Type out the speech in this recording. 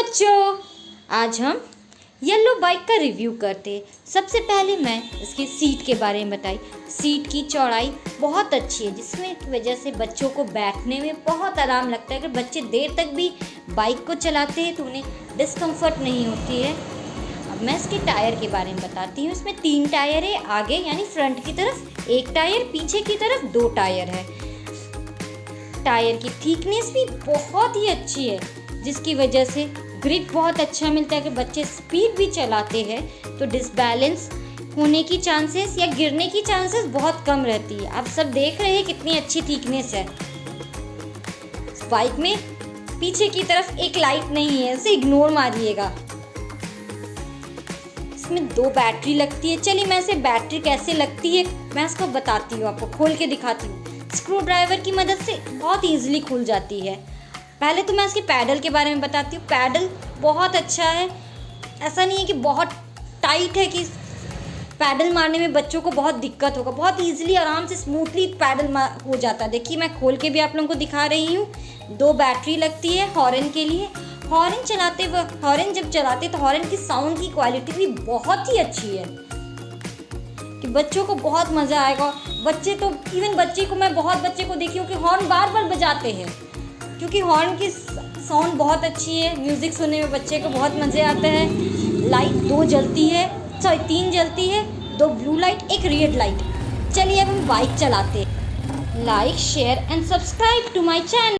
बच्चों, आज हम येलो बाइक का रिव्यू करते हैं। सबसे पहले मैं इसकी सीट के बारे में बताई। सीट की चौड़ाई बहुत अच्छी है, जिसमें वजह से बच्चों को बैठने में बहुत आराम लगता है। अगर बच्चे देर तक भी बाइक को चलाते हैं तो उन्हें डिस्कम्फर्ट नहीं होती है। अब मैं इसके टायर के बारे में बताती हूँ। इसमें 3 टायर है, आगे यानी फ्रंट की तरफ 1 टायर, पीछे की तरफ 2 टायर है। टायर की थिकनेस भी बहुत ही अच्छी है, जिसकी वजह से ग्रिप बहुत अच्छा मिलता है। अगर बच्चे स्पीड भी चलाते हैं तो डिसबैलेंस होने की चांसेस या गिरने की चांसेस बहुत कम रहती है। आप सब देख रहे हैं कितनी अच्छी थिकनेस है। इस बाइक में पीछे की तरफ एक लाइट नहीं है, उसे इग्नोर मारिएगा। इसमें 2 बैटरी लगती है। चलिए मैं इसे बैटरी कैसे लगती है मैं इसको बताती हूँ, आपको खोल के दिखाती हूँ। स्क्रू ड्राइवर की मदद से बहुत ईजिली खुल जाती है। पहले तो मैं इसके पैडल के बारे में बताती हूँ। पैडल बहुत अच्छा है, ऐसा नहीं है कि बहुत टाइट है कि पैडल मारने में बच्चों को बहुत दिक्कत होगा। बहुत इजीली आराम से स्मूथली पैडल हो जाता है। देखिए मैं खोल के भी आप लोगों को दिखा रही हूँ। 2 बैटरी लगती है हॉर्न के लिए। हॉर्न जब चलाते तो हॉर्न की साउंड की क्वालिटी भी बहुत ही अच्छी है कि बच्चों को बहुत मज़ा आएगा। बच्चे तो बच्चे को मैं बहुत बच्चे को देखी हूँ कि हॉर्न बार बार बजाते हैं, क्योंकि हॉर्न की साउंड बहुत अच्छी है। म्यूज़िक सुनने में बच्चे को बहुत मज़े आते हैं। लाइट 3 जलती है, 2 ब्लू लाइट, 1 रेड लाइट। चलिए अब हम बाइक चलाते हैं। Like, share and subscribe to my channel.